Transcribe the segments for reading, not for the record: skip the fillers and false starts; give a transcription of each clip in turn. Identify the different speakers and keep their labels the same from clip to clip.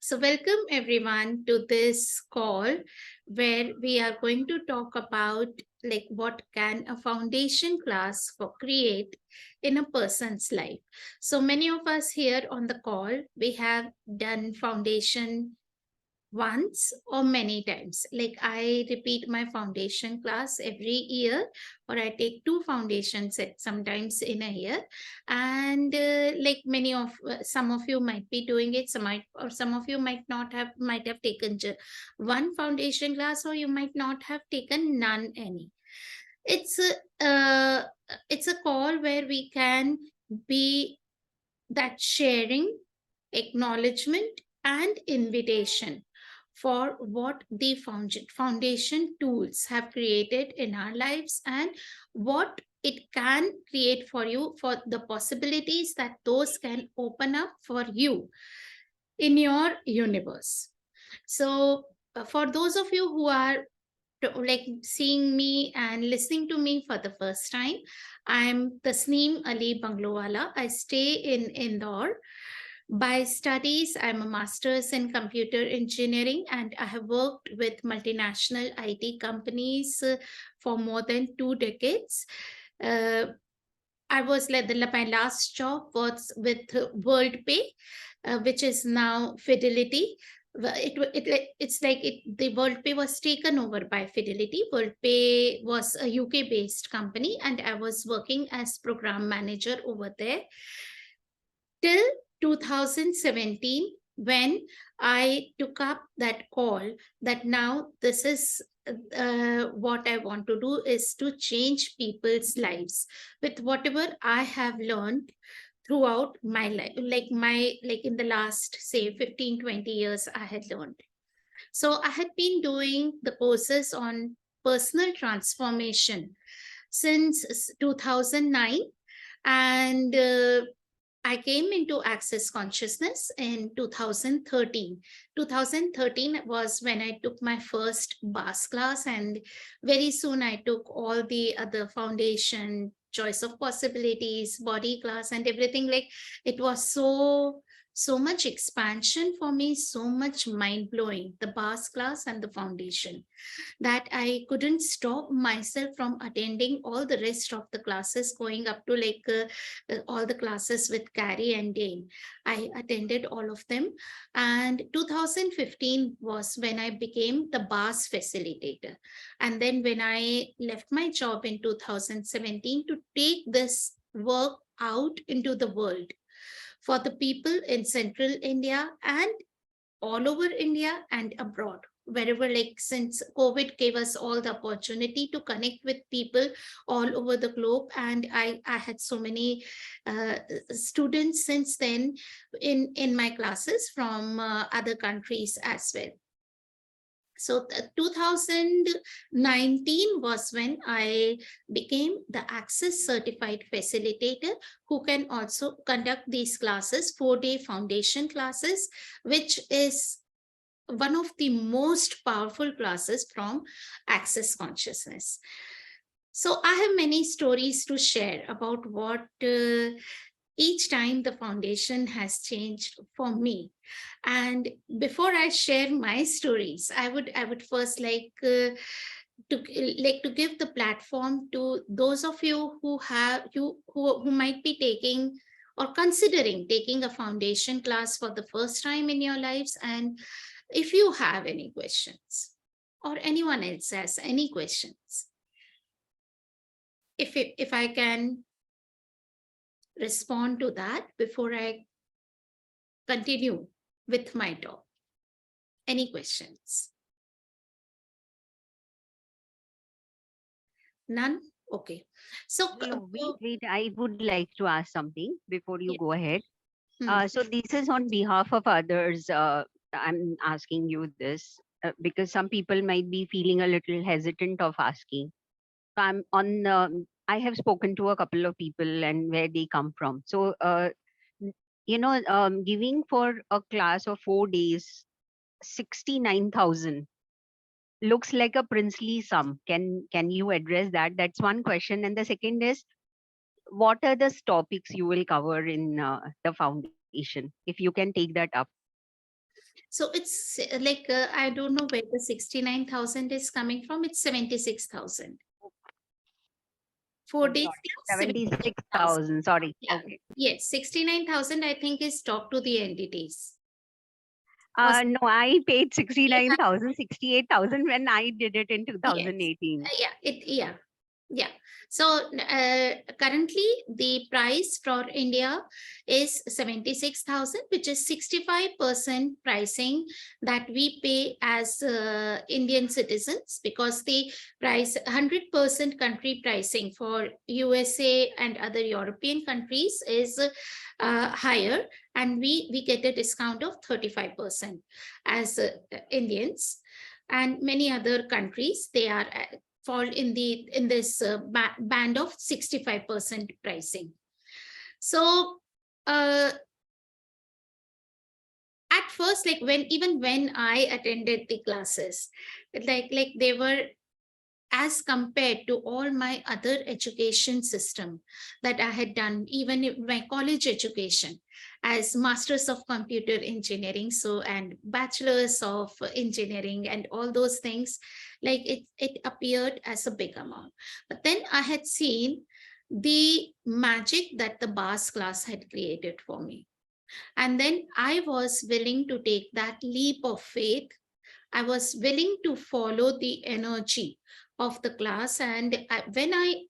Speaker 1: So, welcome everyone to this call where we are going to talk about like what can a foundation class for create in a person's life. So, many of us here on the call, we have done foundation once or many times. Like I repeat my foundation class every year, or I take two foundation sets sometimes in a year. And like many of some of you might be doing it, some of you might have taken one foundation class, or you might not have taken none any. It's a it's a call where we can be that sharing, acknowledgement, and invitation for what the foundation tools have created in our lives and what it can create for you, for the possibilities that those can open up for you in your universe. So, for those of you who are like seeing me and listening to me for the first time, I'm Tasneem Ali Bunglowala. I stay in Indore. By studies, I'm a master's in computer engineering, and I have worked with multinational IT companies for more than 2 decades. Uh, I was like my last job was with WorldPay, which is now Fidelity. It's like the WorldPay was taken over by Fidelity. WorldPay was a UK based company, and I was working as program manager over there till 2017, when I took up that call that now this is what I want to do is to change people's lives with whatever I have learned throughout my life, like in the last say 15-20 years I had learned. So I had been doing the courses on personal transformation since 2009, and I came into access consciousness in 2013. 2013 was when I took my first BAS class, and very soon I took all the other foundation, choice of possibilities, body class, and everything. Like it was so much expansion for me, so much mind blowing, the BAS class and the foundation, that I couldn't stop myself from attending all the rest of the classes, going up to all the classes with Carrie and Dane. I attended all of them. And 2015 was when I became the BAS facilitator. And then when I left my job in 2017 to take this work out into the world for the people in Central India and all over India and abroad, wherever, like since COVID gave us all the opportunity to connect with people all over the globe. And I had so many students since then in my classes from other countries as well. So 2019 was when I became the Access Certified Facilitator, who can also conduct these classes, 4-day foundation classes, which is one of the most powerful classes from Access Consciousness. So I have many stories to share about what each time the foundation has changed for me. And before I share my stories, I would first to give the platform to those of you who might be taking or considering taking a foundation class for the first time in your lives. And if you have any questions, or anyone else has any questions, if I can respond to that before I continue with my talk. Any questions? None? Okay. So,
Speaker 2: No, wait. I would like to ask something before you
Speaker 1: yeah.
Speaker 2: go ahead.
Speaker 1: Hmm.
Speaker 2: So this is on behalf of others. I'm asking you this because some people might be feeling a little hesitant of asking. So I'm on. I have spoken to a couple of people and where they come from. So giving for a class of 4 days, 69,000 looks like a princely sum. Can you address that? That's one question. And the second is, what are the topics you will cover in the foundation, if you can take that up?
Speaker 1: So it's like I don't know where the 69,000 is coming from. It's 76,000. 4 days
Speaker 2: Sorry,
Speaker 1: class, 76,000.
Speaker 2: 76,000. Sorry.
Speaker 1: Yeah.
Speaker 2: Okay.
Speaker 1: Yes, 69,000 I think is talked to the entities. Or
Speaker 2: No, I paid
Speaker 1: yeah,
Speaker 2: 69,000, 68,000 when I did it in
Speaker 1: yes.
Speaker 2: 2018.
Speaker 1: Yeah. So currently the price for India is 76,000, which is 65% pricing that we pay as Indian citizens, because the price 100% country pricing for USA and other European countries is higher, and we get a discount of 35% as Indians. And many other countries, they are fall in this band of 65% pricing. So uh, at first, like when I attended the classes, like they were, as compared to all my other education system that I had done, even in my college education as masters of computer engineering, so and bachelors of engineering and all those things, like it appeared as a big amount. But then I had seen the magic that the bars class had created for me, and then I was willing to take that leap of faith. I was willing to follow the energy of the class. And when I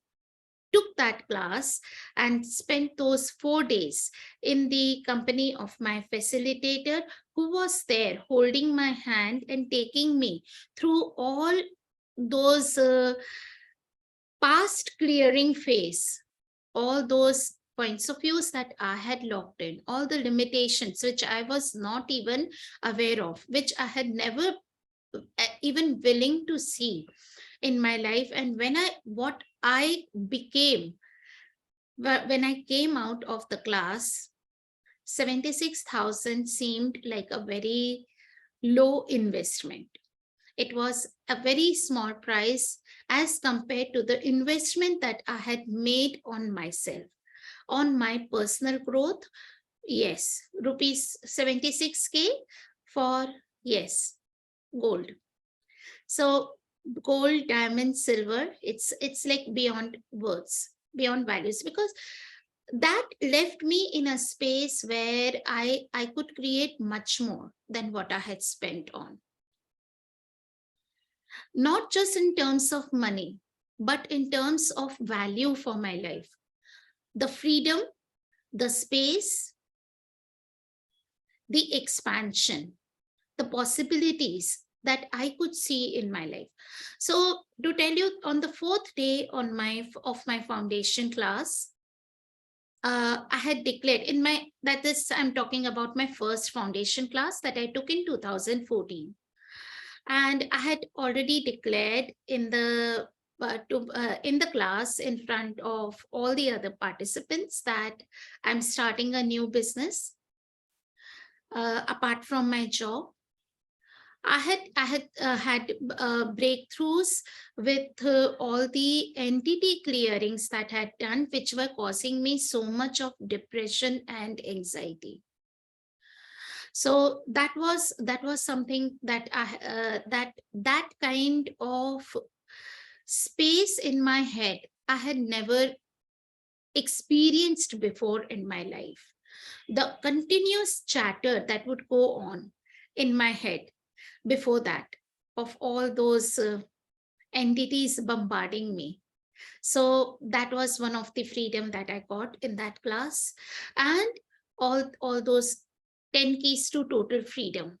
Speaker 1: took that class and spent those 4 days in the company of my facilitator, who was there holding my hand and taking me through all those past clearing phase, all those points of views that I had locked in, all the limitations which I was not even aware of, which I had never even willing to see in my life. And when I what I became when I came out of the class, 76,000 seemed like a very low investment. It was a very small price as compared to the investment that I had made on myself, on my personal growth. Yes, rupees 76K for, yes, gold. So gold, diamond, silver, it's like beyond words, beyond values, because that left me in a space where I could create much more than what I had spent on. Not just in terms of money, but in terms of value for my life. The freedom, the space, the expansion, the possibilities that I could see in my life. So to tell you, on the fourth day of my foundation class, I had declared in my, that is, I'm talking about my first foundation class that I took in 2014. And I had already declared in the class in front of all the other participants that I'm starting a new business apart from my job. I had breakthroughs with all the entity clearings that I had done, which were causing me so much of depression and anxiety. So that was something that that kind of space in my head I had never experienced before in my life. The continuous chatter that would go on in my head before that, of all those entities bombarding me. So that was one of the freedom that I got in that class. And all those 10 keys to total freedom,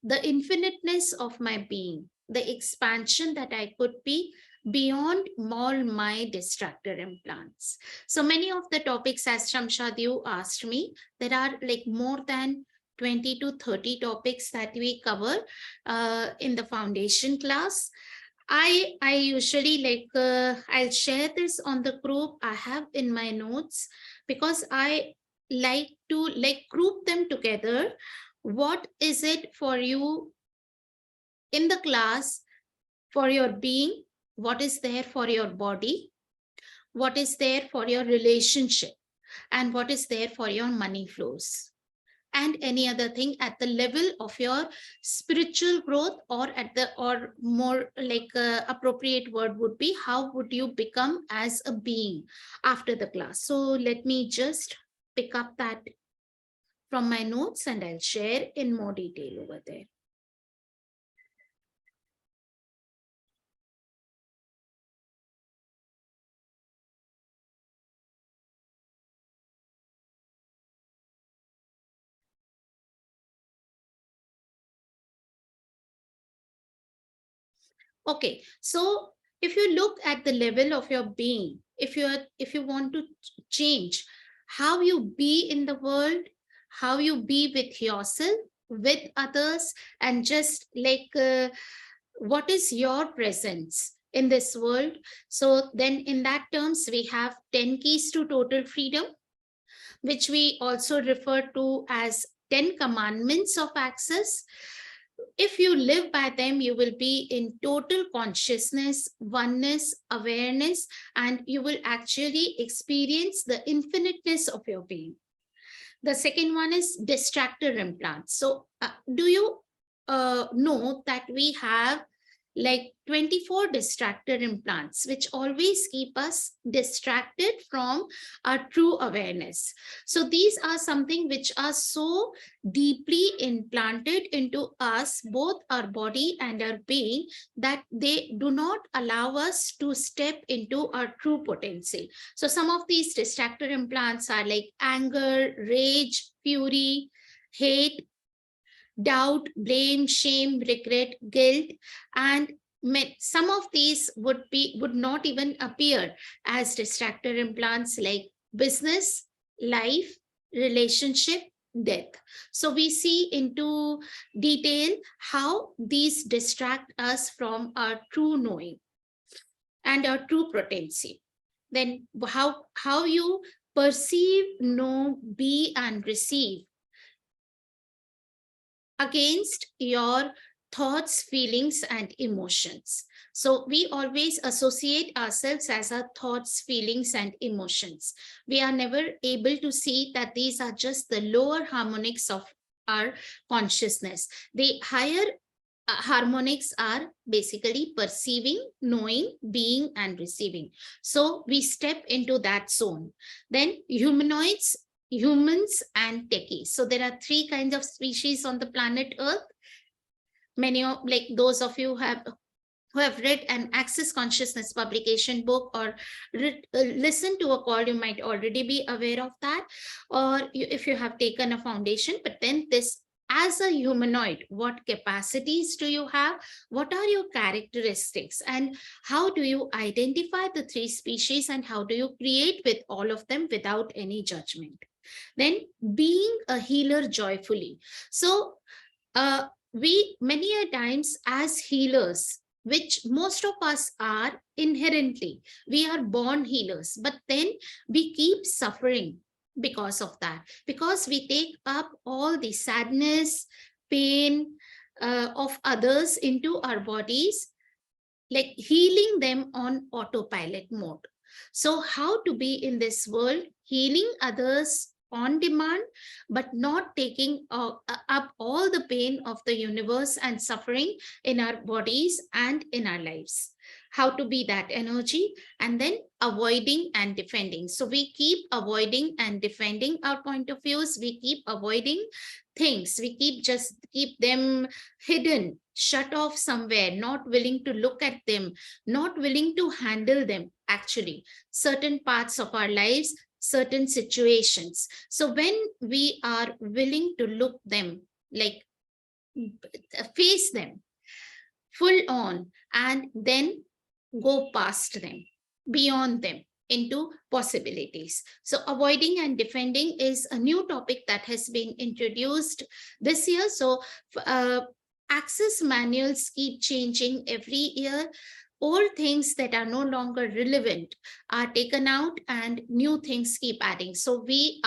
Speaker 1: the infiniteness of my being, the expansion that I could be beyond all my distractor implants. So many of the topics, as Shamshad, you asked me, there are like more than 20 to 30 topics that we cover in the foundation class. I usually like I'll share this on the group I have in my notes, because I like to like group them together. What is it for you in the class for your being? What is there for your body? What is there for your relationship? And what is there for your money flows? and any other thing at the level of your spiritual growth, or at the, or more like appropriate word would be, how would you become as a being after the class. So let me just pick up that from my notes and I'll share in more detail over there. Okay, so if you look at the level of your being, if you want to change how you be in the world, how you be with yourself, with others, and just like what is your presence in this world. So then in that terms, we have 10 keys to total freedom, which we also refer to as 10 commandments of access. If you live by them, you will be in total consciousness, oneness, awareness, and you will actually experience the infiniteness of your being. The second one is distractor implants. So, do you know that we have like 24 distractor implants, which always keep us distracted from our true awareness. So these are something which are so deeply implanted into us, both our body and our being, that they do not allow us to step into our true potency. So some of these distractor implants are like anger, rage, fury, hate, doubt, blame, shame, regret, guilt, and some of these would not even appear as distractor implants, like business, life, relationship, death. So we see into detail how these distract us from our true knowing and our true potency. Then how you perceive, know, be, and receive against your thoughts, feelings, and emotions. So we always associate ourselves as our thoughts, feelings, and emotions. We are never able to see that these are just the lower harmonics of our consciousness. The higher harmonics are basically perceiving, knowing, being, and receiving. So we step into that zone. Then humanoids, humans, and techies. So there are three kinds of species on the planet Earth. Many of, like those of you who have read an Access Consciousness publication book, or listened to a call, you might already be aware of that. Or if you have taken a foundation, but then this, as a humanoid, what capacities do you have? What are your characteristics? And how do you identify the three species? And how do you create with all of them without any judgment? Then being a healer joyfully. So we many a times as healers, which most of us are inherently, we are born healers, but then we keep suffering because of that, because we take up all the sadness, pain of others into our bodies, like healing them on autopilot mode. So how to be in this world, healing others on demand, but not taking up all the pain of the universe and suffering in our bodies and in our lives. How to be that energy, and then avoiding and defending. So we keep avoiding and defending our point of views. We keep avoiding things. We keep them hidden, shut off somewhere, not willing to look at them, not willing to handle them, actually, certain parts of our lives, certain situations. So when we are willing to look them, like face them full on, and then go past them, beyond them, into possibilities. So avoiding and defending is a new topic that has been introduced this year. So access manuals keep changing every year. Old things that are no longer relevant are taken out and new things keep adding. So we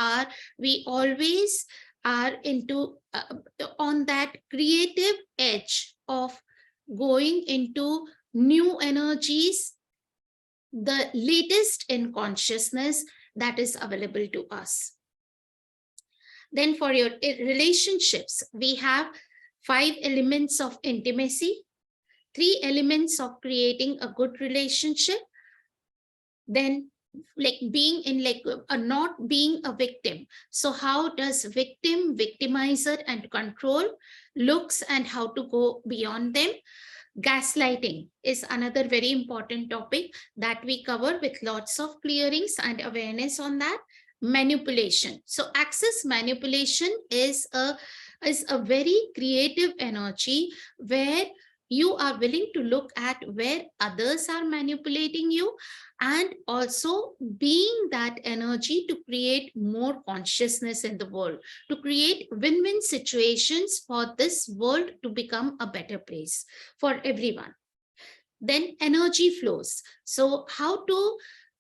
Speaker 1: always are into on that creative edge of going into new energies, the latest in consciousness that is available to us. Then for your relationships, we have 5 elements of intimacy, 3 elements of creating a good relationship, then like being in like not being a victim. So how does victim, victimizer and control looks and how to go beyond them. Gaslighting is another very important topic that we cover with lots of clearings and awareness on that. Manipulation. So access manipulation is a very creative energy where you are willing to look at where others are manipulating you, and also being that energy to create more consciousness in the world, to create win-win situations for this world to become a better place for everyone. Then energy flows. So how to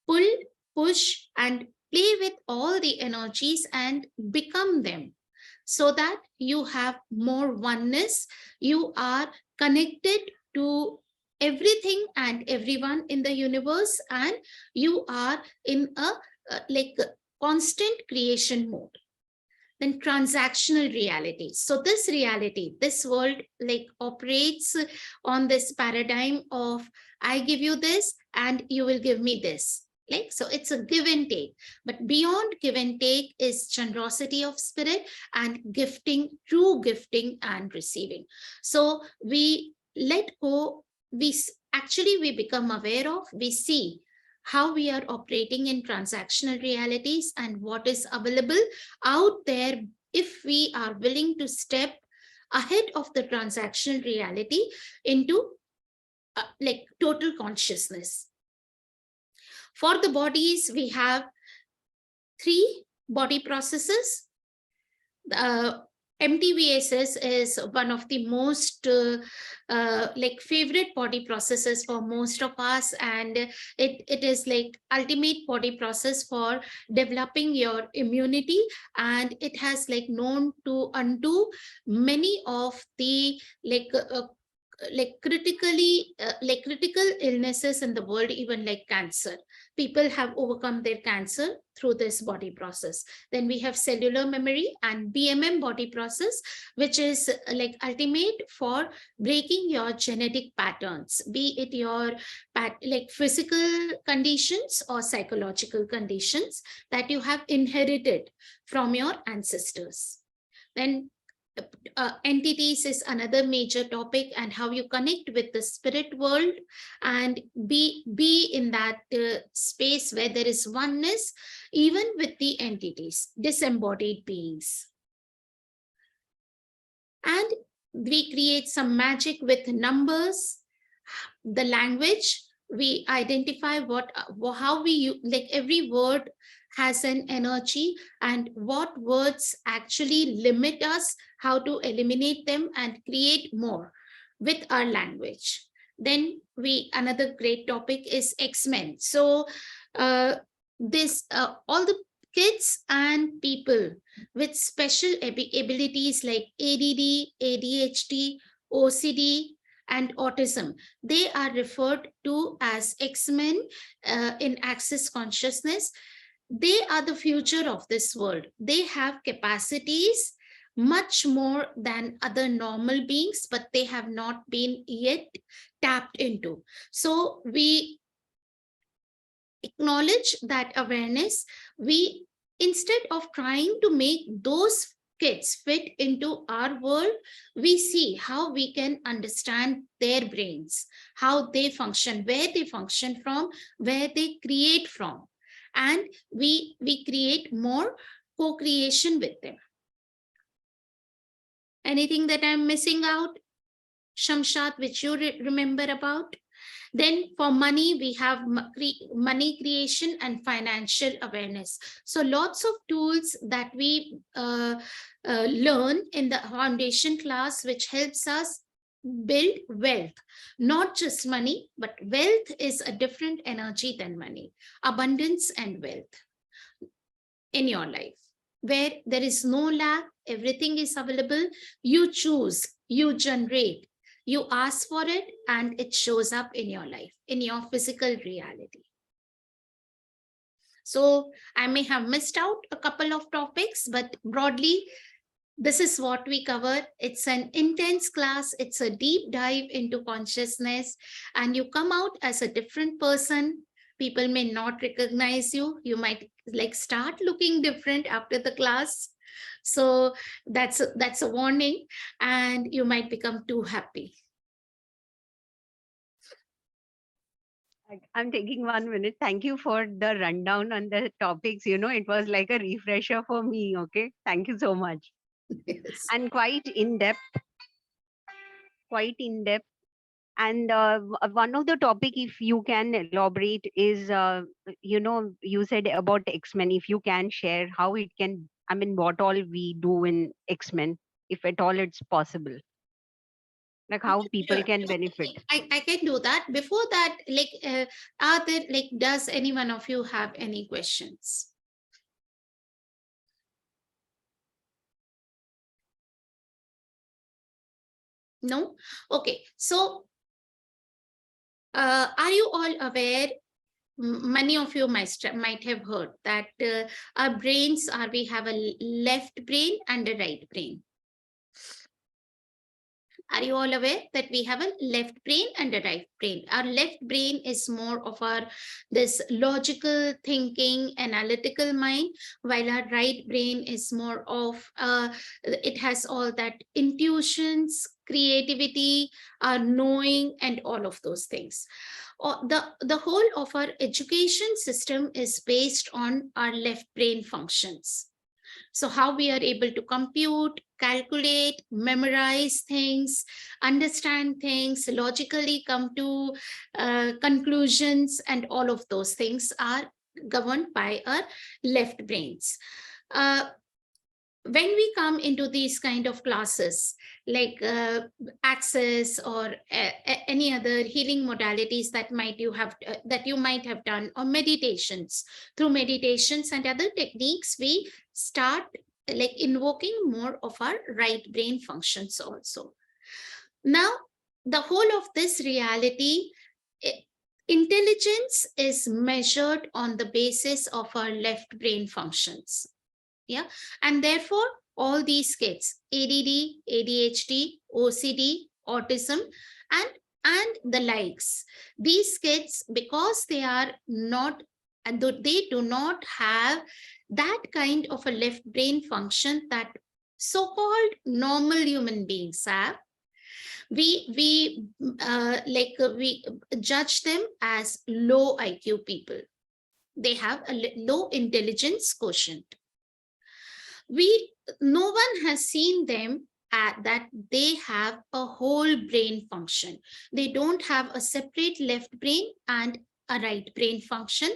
Speaker 1: pull, push and play with all the energies and become them, so that you have more oneness, you are connected to everything and everyone in the universe, and you are in a like constant creation mode. Then transactional reality. So this reality, this world like operates on this paradigm of I give you this and you will give me this. Like, so it's a give and take, but beyond give and take is generosity of spirit and gifting, true gifting and receiving. So we let go, actually we become aware of, we see how we are operating in transactional realities and what is available out there if we are willing to step ahead of the transactional reality into like total consciousness. For the bodies, we have 3 body processes. MTVSS is one of the most like favorite body processes for most of us, and it is like ultimate body process for developing your immunity, and it has like known to undo many of the like critical illnesses in the world, even like cancer. People have overcome their cancer through this body process. Then we have cellular memory and BMM body process, which is like ultimate for breaking your genetic patterns, be it your like physical conditions or psychological conditions that you have inherited from your ancestors. Then entities is another major topic, and how you connect with the spirit world and be in that space where there is oneness even with the entities, disembodied beings. And we create some magic with numbers, the language, we identify what how we like every word has an energy, and what words actually limit us, how to eliminate them and create more with our language. Then we, another great topic is X-Men. So this all the kids and people with special abilities like ADD, ADHD, OCD and autism, they are referred to as X-Men in Access Consciousness. They are the future of this world. They have capacities much more than other normal beings, but they have not been yet tapped into. So we acknowledge that awareness. We, instead of trying to make those kids fit into our world, we see how we can understand their brains, how they function, where they function from, where they create from, and we create more co-creation with them. Anything that I'm missing out, Shamshat, which you remember about? Then for money, we have money creation and financial awareness. So lots of tools that we learn in the foundation class, which helps us build wealth, not just money, but wealth is a different energy than money, abundance and wealth in your life, where there is no lack, everything is available. You choose, you generate, you ask for it, and it shows up in your life, in your physical reality. So I may have missed out a couple of topics, but broadly, this is what we cover. It's an intense class, it's a deep dive into consciousness, and you come out as a different person. People may not recognize you. You might like start looking different after the class. So that's a warning, and you might become too happy.
Speaker 2: I'm taking 1 minute. Thank you for the rundown on the topics. It was like a refresher for me. Okay. Thank you so much.
Speaker 1: Yes.
Speaker 2: And quite in depth. And one of the topic, if you can elaborate, is you said about X-Men. If you can share how it can, I mean, what all we do in X-Men, if at all it's possible, like how people
Speaker 1: Sure.
Speaker 2: can benefit.
Speaker 1: I can do that. Before that, are there does any one of you have any questions? No? Okay. So, are you all aware? Many of you might have heard that our brains are, we have a left brain and a right brain. Are you all aware that we have a left brain and a right brain? Our left brain is more of our this logical thinking, analytical mind, while our right brain is more of it has all that intuitions, creativity, knowing, and all of those things. The whole of our education system is based on our left brain functions. So, how we are able to compute, calculate, memorize things, understand things, logically come to conclusions, and all of those things are governed by our left brains. Uh, when we come into these kind of classes like access or any other healing modalities that you might have done, or meditations, through meditations and other techniques, we start like invoking more of our right brain functions also. Now, the whole of this reality, intelligence is measured on the basis of our left brain functions. Yeah. And therefore, all these kids, ADD, ADHD, OCD, autism, and the likes, these kids, because they are not, and they do not have that kind of a left brain function that so-called normal human beings have, we judge them as low IQ people. They have a low intelligence quotient. We No one has seen them at that they have a whole brain function. They don't have a separate left brain and a right brain function.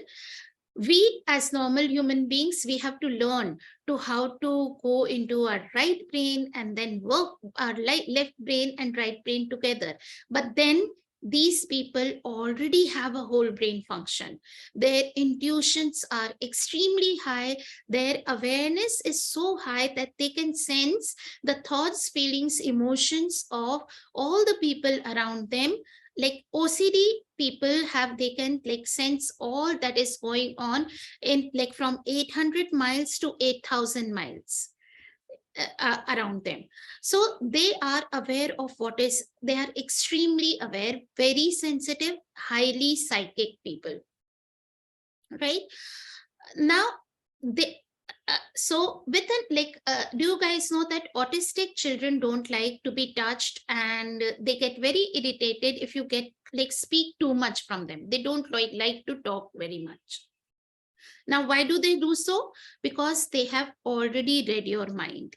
Speaker 1: We as normal human beings, we have to learn to how to go into our right brain and then work our left brain and right brain together. But then these people already have a whole brain function. Their intuitions are extremely high. Their awareness is so high that they can sense the thoughts, feelings, emotions of all the people around them. Like OCD people have, they can like sense all that is going on in like from 800 miles to 8,000 miles around them. So they are aware of what is, they are extremely aware, very sensitive, highly psychic people, right? Now, they so with it, do you guys know that autistic children don't like to be touched, and they get very irritated if you get like speak too much from them. They don't like to talk very much. Now, why do they do so? Because they have already read your mind.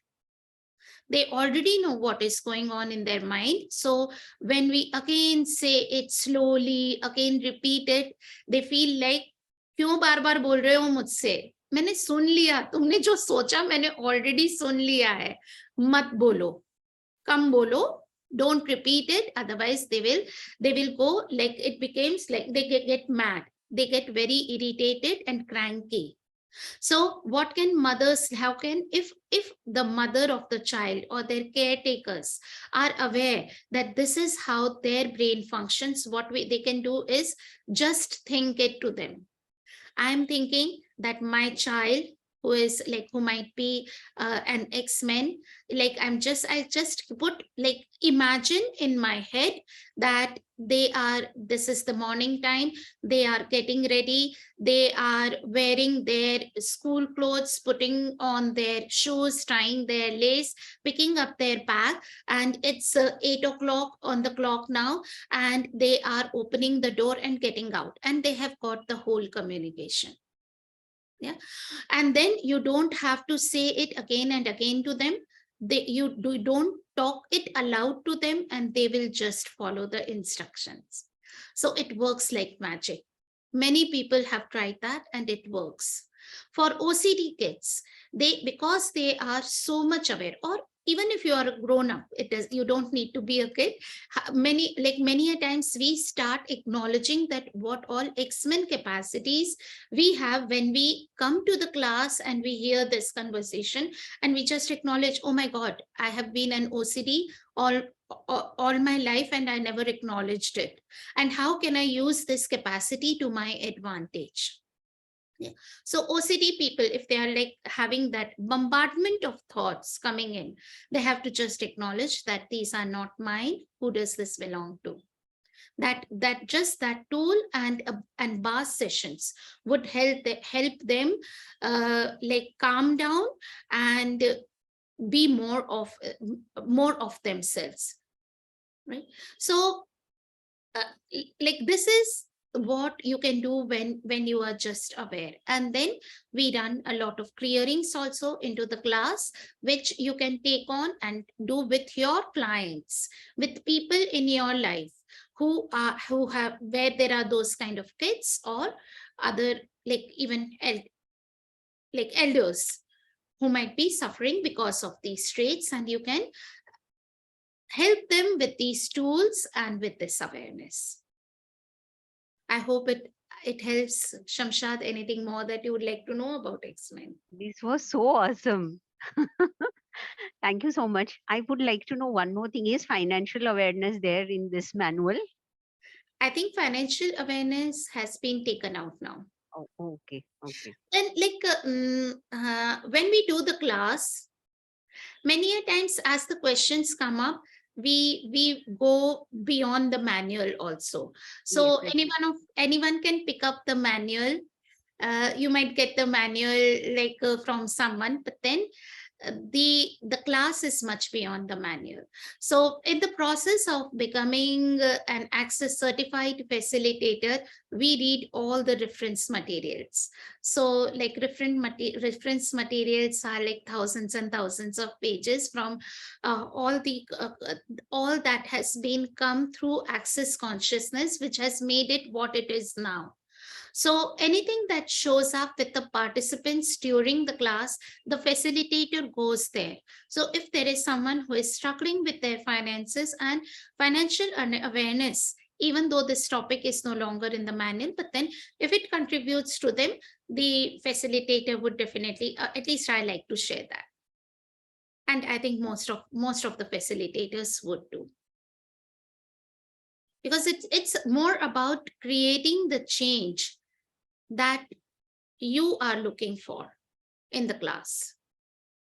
Speaker 1: They already know what is going on in their mind. So when we again say it slowly, again repeat it, they feel like, क्यों बार बार बोल रहे हो मुझसे, मैंने सुन लिया, तुमने जो सोचा मैंने ऑलरेडी सुन लिया है, मत बोलो, कम बोलो, don't repeat it, otherwise they will go like, it becomes like they get mad, they get very irritated and cranky. So what can mothers, how can, if the mother of the child or their caretakers are aware that this is how their brain functions, what they can do is just think it to them. I'm thinking that my child who is like who might be an X-Men, like I just put like imagine in my head that this is the morning time, they are getting ready, they are wearing their school clothes, putting on their shoes, tying their lace, picking up their bag, and it's 8 o'clock on the clock now, and they are opening the door and getting out, and they have got the whole communication. Yeah. And then you don't have to say it again and again to them. Don't talk it aloud to them, and they will just follow the instructions. So it works like magic. Many people have tried that and it works. For OCD kids, they because they are so much aware, or even if you are a grown up, it is you don't need to be a kid. Many a times we start acknowledging that what all X-Men capacities we have when we come to the class and we hear this conversation, and we just acknowledge, oh my god, I have been an OCD all all my life and I never acknowledged it, and how can I use this capacity to my advantage? Yeah. So OCD people, if they are like having that bombardment of thoughts coming in, they have to just acknowledge that these are not mine. Who does this belong to? That just that tool and bar sessions would help them like calm down and be more of themselves, right? So like this is what you can do when you are just aware. And then we run a lot of clearings also into the class, which you can take on and do with your clients, with people in your life who have where there are those kind of kids or other like even like elders who might be suffering because of these traits, and you can help them with these tools and with this awareness. I hope it helps. Shamshad, anything more that you would like to know about X-Men?
Speaker 2: This was so awesome. Thank you so much. I would like to know one more thing. Is financial awareness there in this manual?
Speaker 1: I think financial awareness has been taken out now.
Speaker 2: Oh, okay, okay.
Speaker 1: And like when we do the class, many a times as the questions come up, we go beyond the manual also.
Speaker 2: Yes,
Speaker 1: So anyone can pick up the manual. You might get the manual like from someone, but then the class is much beyond the manual. So in the process of becoming an access certified facilitator, we read all the reference materials. So like reference materials are like thousands and thousands of pages from all that has been come through access consciousness, which has made it what it is now. So anything that shows up with the participants during the class, the facilitator goes there. So if there is someone who is struggling with their finances and financial awareness, even though this topic is no longer in the manual, but then if it contributes to them, the facilitator would definitely, at least I like to share that. And I think most of the facilitators would do, because it's more about creating the change that you are looking for in the class.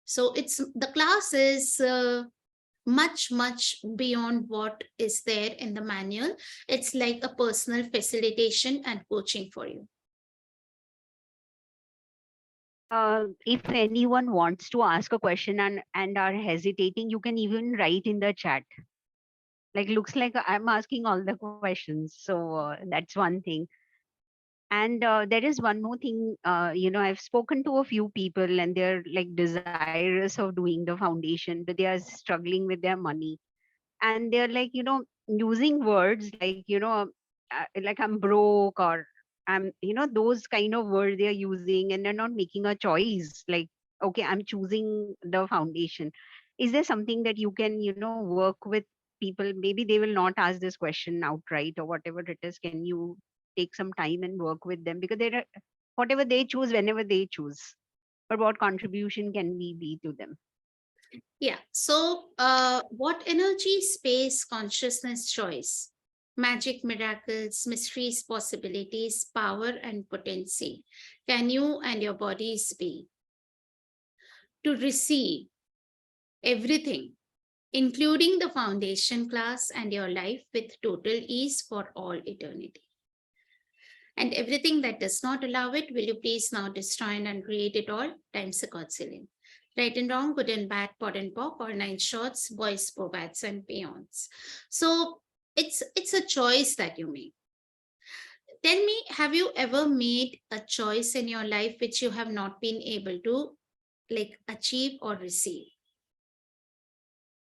Speaker 1: So it's the class is much beyond what is there in the manual. It's like a personal facilitation and coaching for you.
Speaker 2: if anyone wants to ask a question and are hesitating, you can even write in the chat. Like, looks like I'm asking all the questions. So that's one thing. And there is one more thing. I've spoken to a few people, and they're like desirous of doing the foundation, but they are struggling with their money, and they're like, using words like, like I'm broke, or I'm, those kind of words they're using, and they're not making a choice like, okay, I'm choosing the foundation. Is there something that you can, work with people? Maybe they will not ask this question outright or whatever it is. Can you take some time and work with them, because they're whatever they choose whenever they choose, but what contribution can we be to them?
Speaker 1: Yeah. So what energy, space, consciousness, choice? Magic, miracles, mysteries, possibilities, power, and potency can you and your bodies be to receive everything, including the foundation class and your life with total ease for all eternity. And everything that does not allow it, will you please now destroy and uncreate it all times a godzillion. Right and wrong, good and bad, pot and pock, all nine shorts, boys, pobats, and peons. So it's a choice that you make. Tell me, have you ever made a choice in your life which you have not been able to like achieve or receive?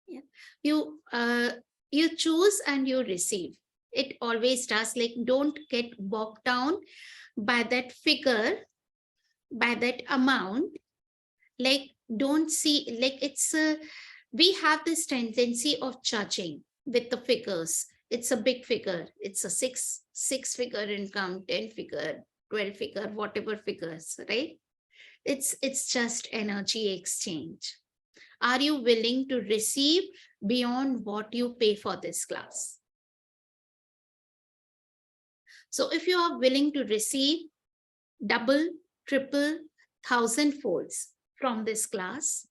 Speaker 1: Yeah. You choose and you receive. It always does. Like, don't get bogged down by that figure, by that amount. Like, don't see, like, we have this tendency of judging with the figures. It's a big figure. It's a six figure income, 10 figure, 12 figure, whatever figures, right? It's just energy exchange. Are you willing to receive beyond what you pay for this class? So if you are willing to receive double, triple, thousand folds from this class,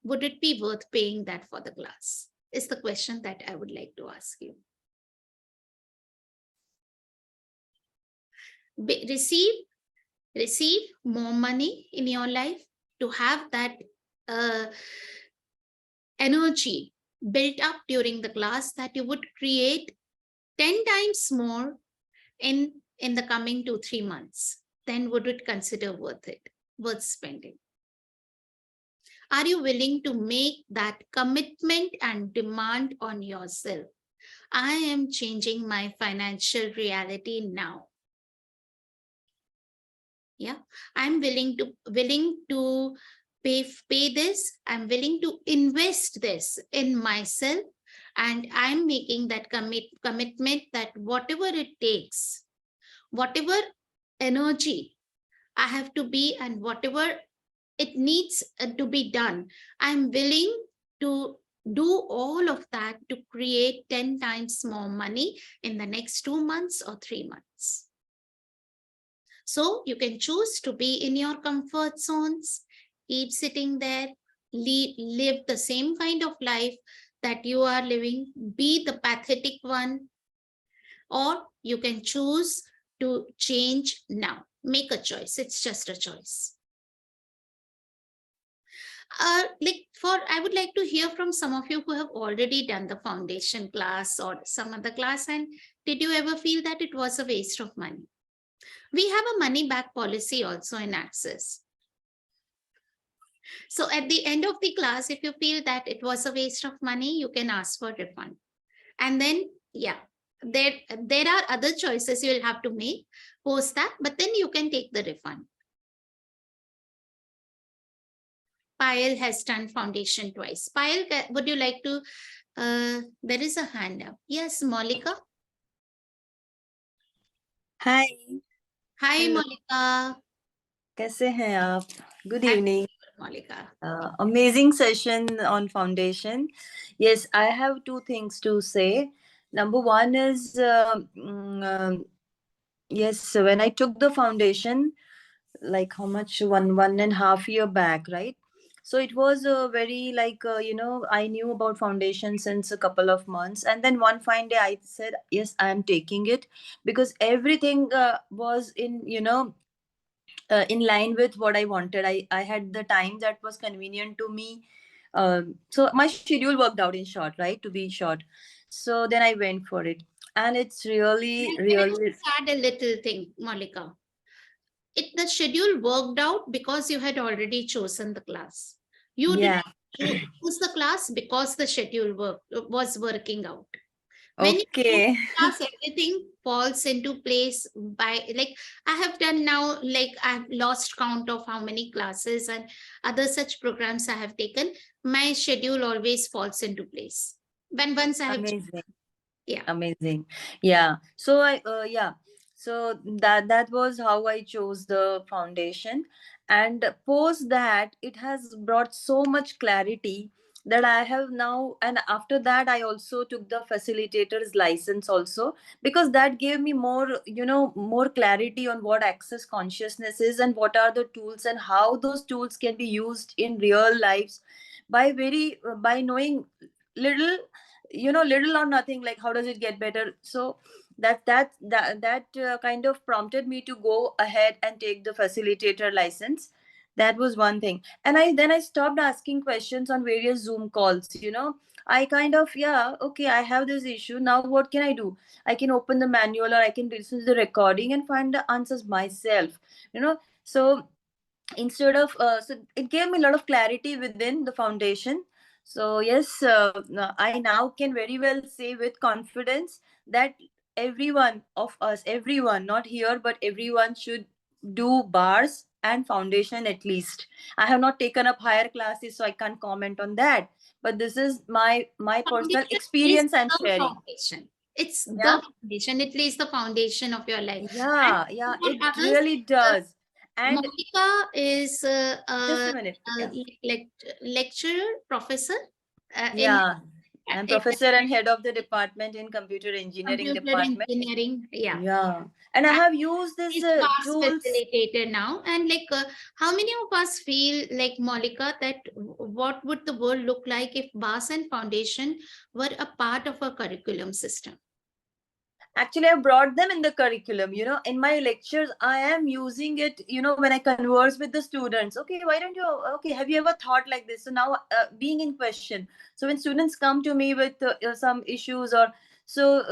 Speaker 1: would it be worth paying that for the class? Is the question that I would like to ask you. Receive more money in your life, to have that uh, energy built up during the class that you would create 10 times more in the coming 2-3 months. Then would it consider worth spending? Are you willing to make that commitment and demand on yourself? I am changing my financial reality now. Yeah, I'm willing to pay this. I'm willing to invest this in myself, and I'm making that commitment that whatever it takes, whatever energy I have to be, and whatever it needs to be done, I'm willing to do all of that to create 10 times more money in the next 2 months or 3 months. So you can choose to be in your comfort zones, keep sitting there, live the same kind of life that you are living, be the pathetic one, or you can choose to change now. Make a choice. It's just a choice. I would like to hear from some of you who have already done the foundation class or some other class, and did you ever feel that it was a waste of money? We have a money back policy also in Access. So at the end of the class, if you feel that it was a waste of money, you can ask for refund. And then, yeah, there are other choices you'll have to make post that, but then you can take the refund. Payal has done foundation twice. Payal, would you like to? There is a hand up. Yes, Molika.
Speaker 3: Hi,
Speaker 1: Hi,
Speaker 3: hello.
Speaker 1: Molika.
Speaker 3: कैसे हैं आप? Good
Speaker 1: I'm
Speaker 3: evening.
Speaker 1: good, Molika.
Speaker 3: Amazing session on foundation. Yes, I have two things to say. Number one is yes, when I took the foundation, like how much, one and a half year back, right? So it was very like I knew about foundation since a couple of months, and then one fine day I said yes, I am taking it, because everything was in line with what I wanted. I had the time that was convenient to me. So my schedule worked out, in short, right? To be short. So then I went for it. And it's really,
Speaker 1: Can I
Speaker 3: really,
Speaker 1: just add a little thing, Molika? The schedule worked out because you had already chosen the class. You
Speaker 3: yeah.
Speaker 1: didn't choose the class because the schedule was working out. When you choose
Speaker 3: Okay.
Speaker 1: the class, everything falls into place. By like, I have done now, like, I've lost count of how many classes and other such programs I have taken. My schedule always falls into place when once I have.
Speaker 3: Amazing.
Speaker 1: Yeah.
Speaker 3: Amazing. Yeah. So yeah. So that was how I chose the foundation. And post that, it has brought so much clarity that I have now. And after that, I also took the facilitator's license also, because that gave me more, more clarity on what access consciousness is and what are the tools and how those tools can be used in real lives, by knowing little, little or nothing, like how does it get better. So that kind of prompted me to go ahead and take the facilitator license. That was one thing. And I stopped asking questions on various Zoom calls. I kind of, yeah, okay, I have this issue now, what can I do? I can open the manual, or I can listen to the recording and find the answers myself. So instead of, so it gave me a lot of clarity within the foundation. So yes, I now can very well say with confidence that everyone of us, everyone, not here but everyone, should do bars and foundation at least. I have not taken up higher classes, so I can't comment on that, but this is my personal
Speaker 1: Foundation is
Speaker 3: experience I'm
Speaker 1: the
Speaker 3: sharing.
Speaker 1: foundation. It's
Speaker 3: Yeah,
Speaker 1: the foundation. It lays the foundation of your life. And
Speaker 3: yeah,
Speaker 1: for
Speaker 3: it
Speaker 1: others,
Speaker 3: really
Speaker 1: uh,
Speaker 3: does. And
Speaker 1: Monica is
Speaker 3: just a minute, yeah.
Speaker 1: lecturer, professor in
Speaker 3: Yeah, I'm
Speaker 1: in
Speaker 3: professor and head of the department in computer engineering
Speaker 1: computer
Speaker 3: department.
Speaker 1: engineering. Yeah.
Speaker 3: Yeah, and I have used this
Speaker 1: Is class
Speaker 3: tools.
Speaker 1: facilitator now, and how many of us feel like Monica that what would the world look like if BAS and Foundation were a part of a curriculum system?
Speaker 3: Actually, I brought them in the curriculum. In my lectures, I am using it. When I converse with the students. Okay, why don't you? Okay, have you ever thought like this? So now, being in question. So when students come to me with some issues, or so,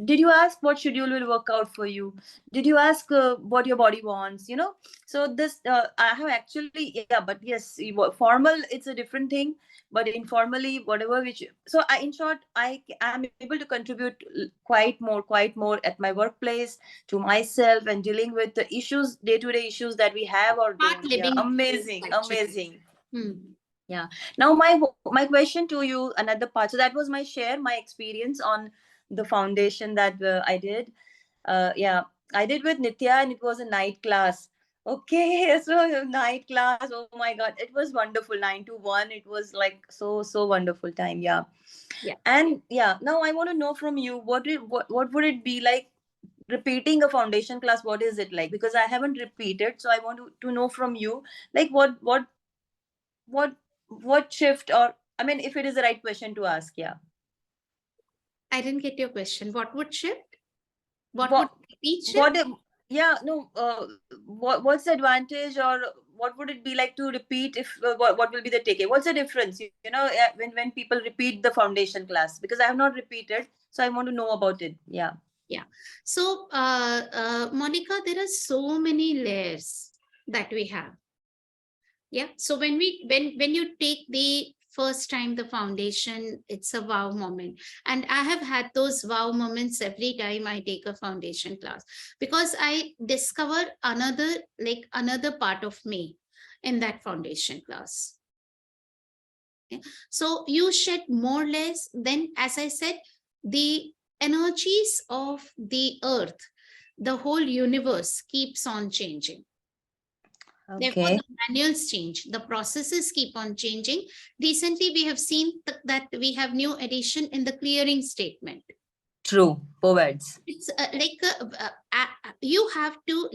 Speaker 3: did you ask what schedule will work out for you? Did you ask what your body wants? So this, I have actually, yeah. But yes, formal, it's a different thing, but informally, whatever, which, so I, in short, I am able to contribute quite more at my workplace, to myself, and dealing with the issues, day-to-day issues that we have or
Speaker 1: Start
Speaker 3: don't. Yeah,
Speaker 1: living skills,
Speaker 3: amazing,
Speaker 1: actually.
Speaker 3: amazing.
Speaker 1: Hmm.
Speaker 3: Yeah. Now my question to you, another part. So that was my share, my experience on the foundation that I did. Yeah, I did with Nitya, and it was a night class. Okay, so night class. Oh my God, it was wonderful. 9 to 1. It was like so wonderful time. Yeah,
Speaker 1: Yeah.
Speaker 3: and yeah. Now I want to know from you, what would it be like repeating a foundation class? What is it like? Because I haven't repeated, so I want to know from you, like what what shift, or I mean, if it is the right question to ask. Yeah.
Speaker 1: I didn't get your question. What would shift? What would
Speaker 3: what
Speaker 1: repeat shift?
Speaker 3: what if, yeah, no, what's the advantage, or what would it be like to repeat? If what will be the takeaway? What's the difference, when people repeat the foundation class? Because I have not repeated, so I want to know about it. Yeah.
Speaker 1: Yeah. So, Monica, there are so many layers that we have. Yeah. So when you take the first time the foundation, it's a wow moment. And I have had those wow moments every time I take a foundation class, because I discover another part of me in that foundation class. Okay? So you shed more less, then as I said, the energies of the earth, the whole universe keeps on changing. Therefore,
Speaker 3: Okay.
Speaker 1: the manuals change, the processes keep on changing. Recently, we have seen that we have new addition in the clearing statement.
Speaker 3: True. Words.
Speaker 1: It's you have to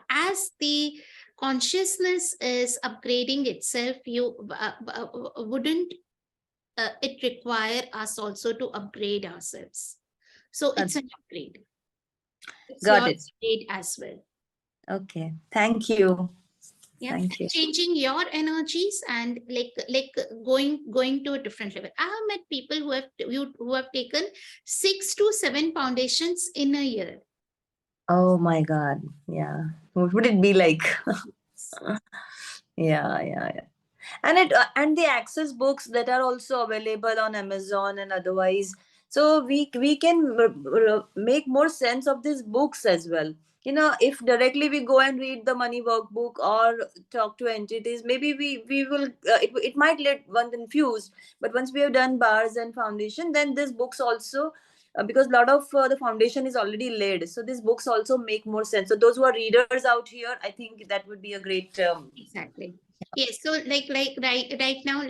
Speaker 1: as the consciousness is upgrading itself, you wouldn't it require us also to upgrade ourselves. So it's an upgrade. It's
Speaker 3: Got
Speaker 1: your
Speaker 3: it.
Speaker 1: upgrade as well.
Speaker 3: Okay, thank you.
Speaker 1: Yeah,
Speaker 3: Thank you.
Speaker 1: changing your energies and going to a different level. I have met people who have taken 6 to 7 foundations in a year.
Speaker 3: Oh my God. Yeah. What would it be like? Yeah. And and the access books that are also available on Amazon and otherwise, so we can make more sense of these books as well. If directly we go and read the money workbook or talk to entities, maybe we will, it might let one confused. But once we have done bars and foundation, then these books also, because a lot of the foundation is already laid, so these books also make more sense. So those who are readers out here, I think that would be a great,
Speaker 1: Exactly. Yes, so right now,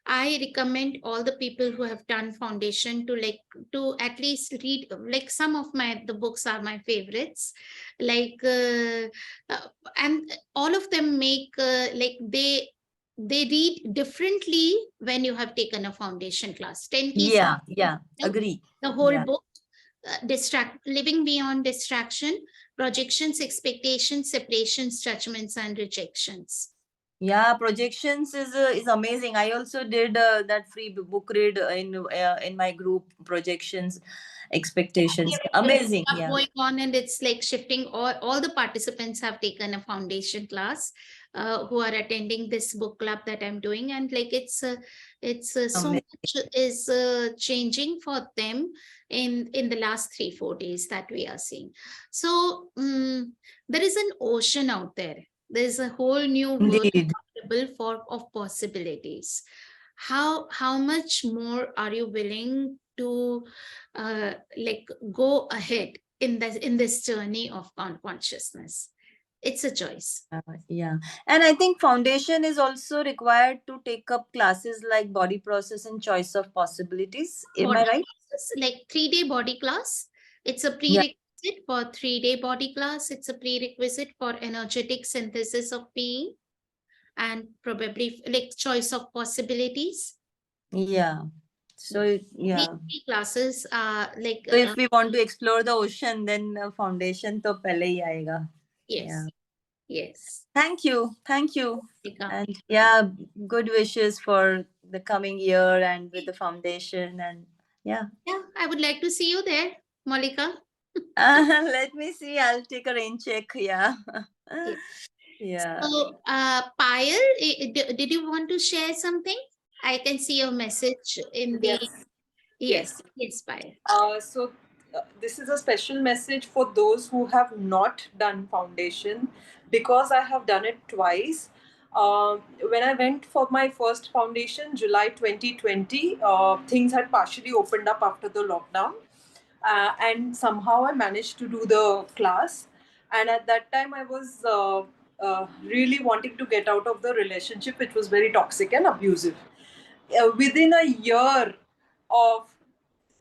Speaker 1: I recommend all the people who have done foundation to to at least read, like some of the books are my favorites, like uh, and all of them make they read differently when you have taken a foundation class. 10 keys,
Speaker 3: Yeah, yeah,
Speaker 1: no?
Speaker 3: agree.
Speaker 1: The whole
Speaker 3: Yeah.
Speaker 1: book, living beyond distraction, projections, expectations, separations, judgments, and rejections.
Speaker 3: Yeah, projections is amazing. I also did that free book read in my group. Projections, expectations,
Speaker 1: There is
Speaker 3: amazing.
Speaker 1: stuff
Speaker 3: Yeah,
Speaker 1: going on, and it's like shifting. All the participants have taken a foundation class, who are attending this book club that I'm doing, and it's so
Speaker 3: amazing.
Speaker 1: much is changing for them in the last 3-4 days that we are seeing. So there is an ocean out there. There's a whole new world
Speaker 3: Indeed.
Speaker 1: available for of possibilities. How much more are you willing to go ahead in this journey of consciousness? It's a choice.
Speaker 3: Yeah, and I think foundation is also required to take up classes like body process and choice of possibilities. Am I
Speaker 1: Body
Speaker 3: right?
Speaker 1: classes, like 3-day body class. It's a
Speaker 3: Yeah,
Speaker 1: prerequisite for 3-day body class. It's a prerequisite for energetic synthesis of being, and probably like choice of possibilities.
Speaker 3: yeah. So
Speaker 1: These
Speaker 3: yeah.
Speaker 1: three classes are
Speaker 3: So if we want to explore the ocean, then foundation to pehle hi aayega. Yeah.
Speaker 1: yes, yes.
Speaker 3: Thank you. Thank you.
Speaker 1: Rika.
Speaker 3: And yeah, good wishes for the coming year and with the foundation. And yeah.
Speaker 1: Yeah, I would like to see you there, Malika.
Speaker 3: Let me see. I'll take a rain check. Yeah.
Speaker 1: Yeah.
Speaker 3: Yeah.
Speaker 1: So, Payal, did you want to share something? I can see your message in the
Speaker 4: Yes,
Speaker 1: yes,
Speaker 4: yes.
Speaker 1: yes, Payal.
Speaker 4: This is a special message for those who have not done foundation because I have done it twice. When I went for my first foundation, July 2020, things had partially opened up after the lockdown, and somehow I managed to do the class. And at that time, I was really wanting to get out of the relationship, which was very toxic and abusive. Within a year of,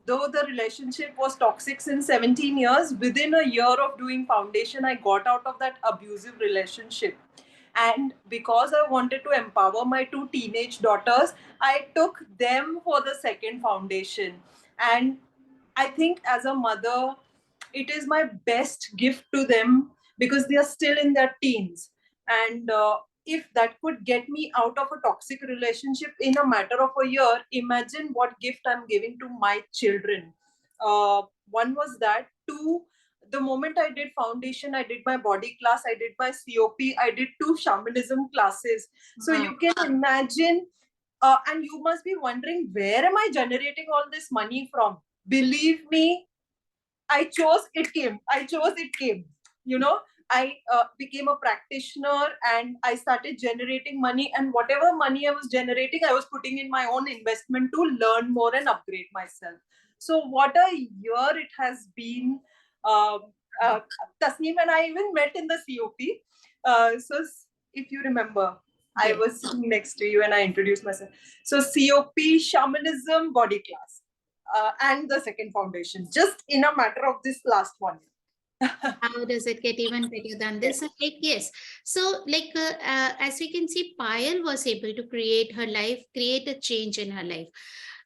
Speaker 4: though the relationship was toxic since 17 years, within a year of doing foundation, I got out of that abusive relationship. And because I wanted to empower my two teenage daughters, I took them for the second foundation. And I think as a mother, it is my best gift to them because they are still in their teens. And if that could get me out of a toxic relationship in a matter of a year, imagine what gift I'm giving to my children. One was that. Two, the moment I did foundation, I did my body class, I did my COP, I did 2 shamanism classes. So
Speaker 1: Wow.
Speaker 4: you can imagine, and you must be wondering, where am I generating all this money from? Believe me, I chose it came. I chose it came. You know, I became a practitioner and I started generating money. And whatever money I was generating, I was putting in my own investment to learn more and upgrade myself. So, what a year it has been. Um, uh, Tasneem and I even met in the COP. If you remember, I
Speaker 1: Yes.
Speaker 4: was sitting next to you and I introduced myself. So, COP, shamanism, body class, and the second foundation, just in a matter of this last one.
Speaker 1: How does it get even better than this?
Speaker 4: Yes.
Speaker 1: And yes. So, as we can see, Payal was able to create her life, create a change in her life.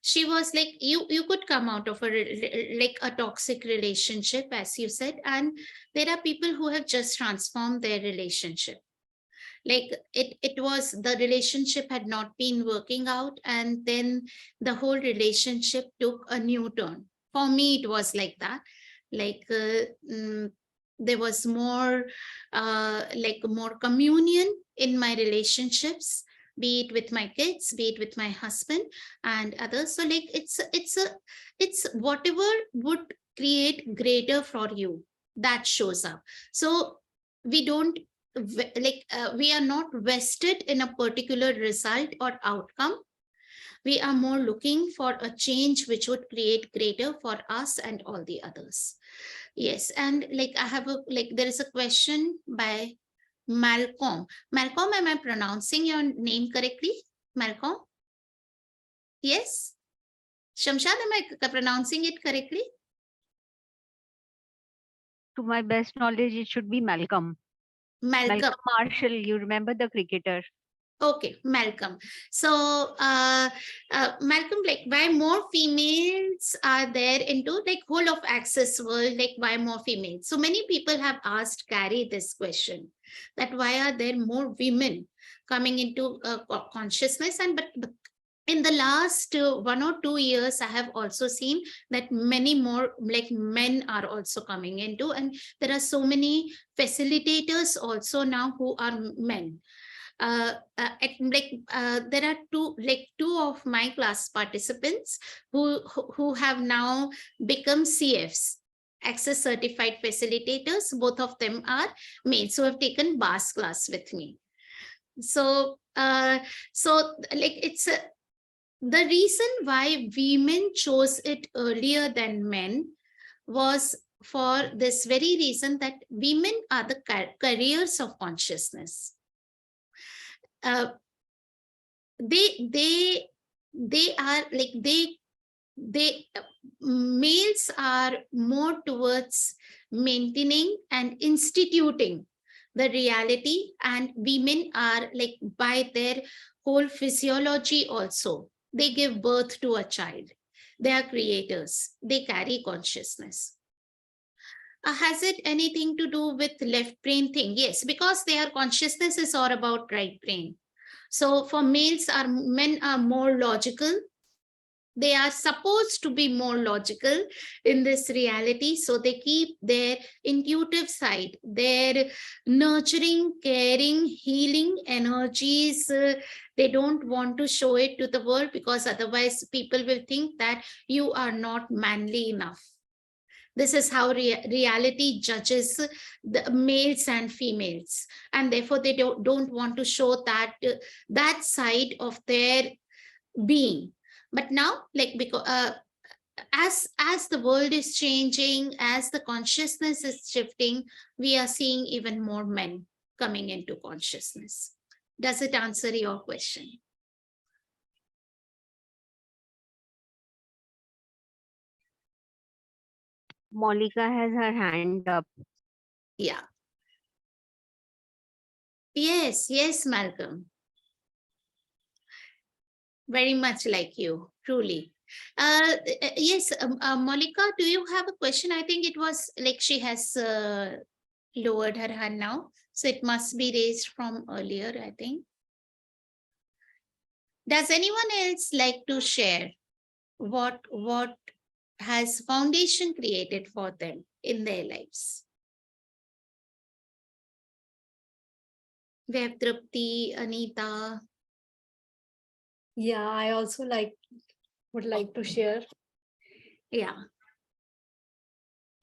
Speaker 1: She was like, you could come out of like a toxic relationship, as you said, and there are people who have just transformed their relationship. Like it was, the relationship had not been working out, and then the whole relationship took a new turn. For me, it was like that. like uh, mm, there was more more communion in my relationships, be it with my kids, be it with my husband and others. So it's whatever would create greater for you, that shows up. So we don't we are not vested in a particular result or outcome. We are more looking for a change which would create greater for us and all the others. Yes, and like I have a, like there is a question by Malcolm. Malcolm, am I pronouncing your name correctly? Malcolm? Yes? Shamshad, am I pronouncing it correctly?
Speaker 2: To my best knowledge, it should be Malcolm.
Speaker 1: Malcolm.
Speaker 2: Malcolm Marshall, you remember the cricketer?
Speaker 1: Okay, Malcolm. So, Malcolm, like, why more females are there into like whole of access world? Like, why more females? So many people have asked Carrie this question: that why are there more women coming into consciousness? And but in the last 1 or 2 years, I have also seen that many more like men are also coming into, and there are so many facilitators also now who are men. There are two of my class participants who have now become CFs, access certified facilitators. Both of them are males who have taken BAS class with me. So like it's the reason why women chose it earlier than men was for this very reason, that women are the carriers of consciousness. uh, they are like they males are more towards maintaining and instituting the reality, and women are like by their whole physiology also, they give birth to a child, they are creators, they carry consciousness. Has it anything to do with left brain thing? Yes, because their consciousness is all about right brain. So for males, are men are more logical. They are supposed to be more logical in this reality. So they keep their intuitive side, their nurturing, caring, healing energies. They don't want to show it to the world, because otherwise people will think that you are not manly enough. This is how reality judges the males and females, and therefore they don't want to show that side of their being. But now, like, because as the world is changing, as the consciousness is shifting, we are seeing even more men coming into consciousness. Does it answer your question?
Speaker 2: Molika has her hand up.
Speaker 1: Yeah. Yes, Malcolm. Very much like you, truly. Yes, Molika, do you have a question? I think it was like she has lowered her hand now, so it must be raised from earlier, I think. Does anyone else like to share what has foundation created for them in their lives? We have Trupti, Anita.
Speaker 5: Yeah, I also would like to share.
Speaker 1: Yeah.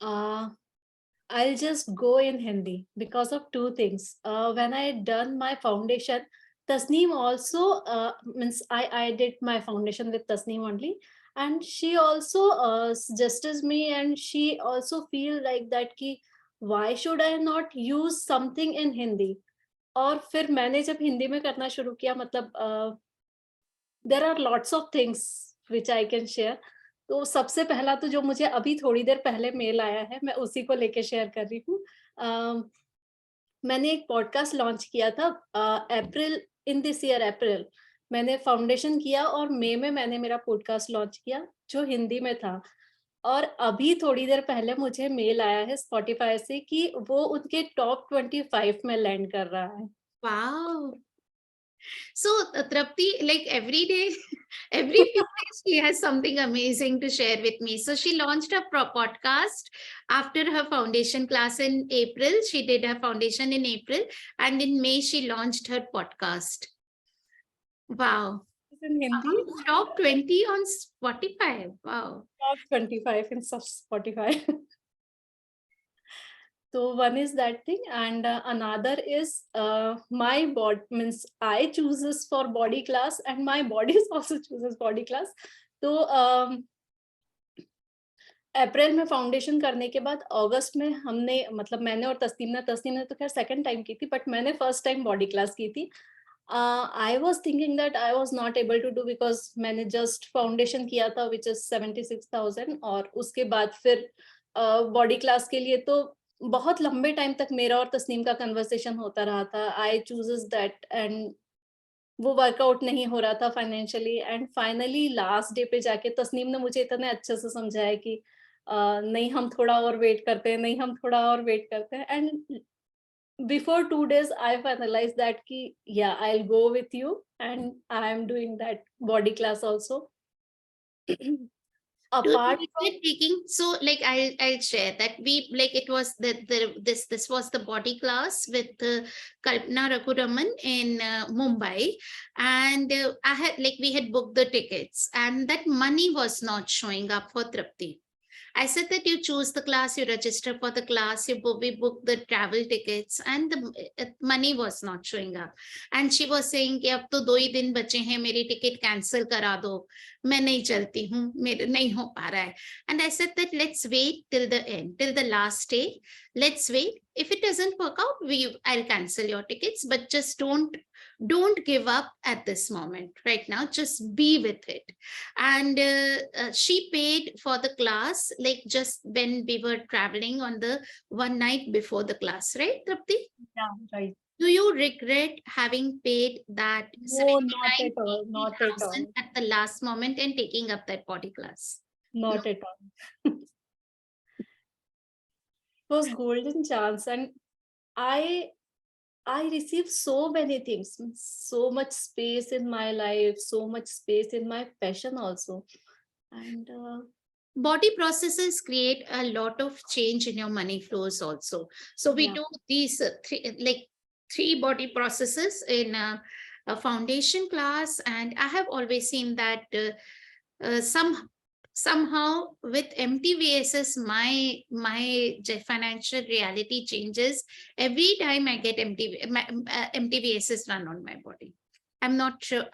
Speaker 5: I'll just go in Hindi because of two things. When I done my foundation, Tasneem also means I did my foundation with Tasneem only, and she also suggested me, and she also feel like that कि why should I not use something in Hindi? और फिर मैंने जब हिंदी में करना शुरू किया, मतलब there are lots of things which I can share. तो सबसे पहला तो जो मुझे अभी थोड़ी देर पहले मेल आया है, मैं उसी को लेके शेयर कर रही हूँ। मैंने एक पॉडकास्ट लॉन्च किया था अप्रैल, इन दिस ईयर अप्रैल मैंने फाउंडेशन किया, और मई में मैंने मेरा पॉडकास्ट लॉन्च किया जो हिंदी में था। और अभी थोड़ी देर पहले मुझे मेल आया है स्पॉटिफाई से कि वो उनके टॉप 25 में लैंड कर रहा है।
Speaker 1: Wow. So Trapti, like every day, every few days, she has something amazing to share with me. So she launched a podcast after her foundation class in April. She did her foundation in April, and in May she launched her podcast. Wow.
Speaker 5: In Hindi,
Speaker 1: Top 20 on Spotify. Wow.
Speaker 5: top 25 in Spotify. So one is that thing, and another is my body, means I chooses for body class, and my body is also chooses body class. So अप्रैल में foundation करने के बाद अगस्त में हमने, मतलब मैंने और तस्नीम ने तो खैर सेकंड टाइम की थी, बट मैंने फर्स्ट टाइम बॉडी क्लास की थी. I was thinking that I was not able to do, because मैंने जस्ट फाउंडेशन किया था विच इज 76,000, और उसके बाद फिर बॉडी क्लास के लिए तो बहुत लंबे टाइम तक मेरा और तस्नीम का कन्वर्सेशन होता रहा था. आई चूजेस दैट, एंड वो वर्कआउट नहीं हो रहा था financially, and finally last day पे जाके तस्नीम ने मुझे इतने अच्छे से समझाया कि नहीं, हम थोड़ा और वेट करते हैं, नहीं हम थोड़ा और वेट करते हैं. And before 2 days I finalized that ki yeah, I'll go with you, and I am doing that body class also. Apart from,
Speaker 1: Taking, so like I'll share that we like it was this was the body class with Kalpana Raghuraman in Mumbai, and I had like we had booked the tickets, and that money was not showing up for Tripti. I said that you choose the class, you register for the class, we book the travel tickets, and the money was not showing up. And she was saying कि अब तो 2 ही दिन बचे हैं, मेरी ticket cancel करा दो, मैं नहीं चलती हूँ, मेरे नहीं हो पा रहा है. And I said that let's wait till the end, till the last day. Let's wait. If it doesn't work out, I'll cancel your tickets, but just don't give up at this moment right now, just be with it. And she paid for the class like just when we were traveling on the one night before the class, right, Trapti?
Speaker 5: yeah, right.
Speaker 1: Do you regret having paid that
Speaker 5: No, not at all,
Speaker 1: 79,000 at the last moment and taking up that body class?
Speaker 5: not at all. It was golden chance, and I received so many things, so much space in my life, so much space in my passion also. And
Speaker 1: body processes create a lot of change in your money flows also. So we do these three body processes in a foundation class, and I have always seen that somehow with MTVSs my financial reality changes every time I get MTVSs run on my body. I'm not sure,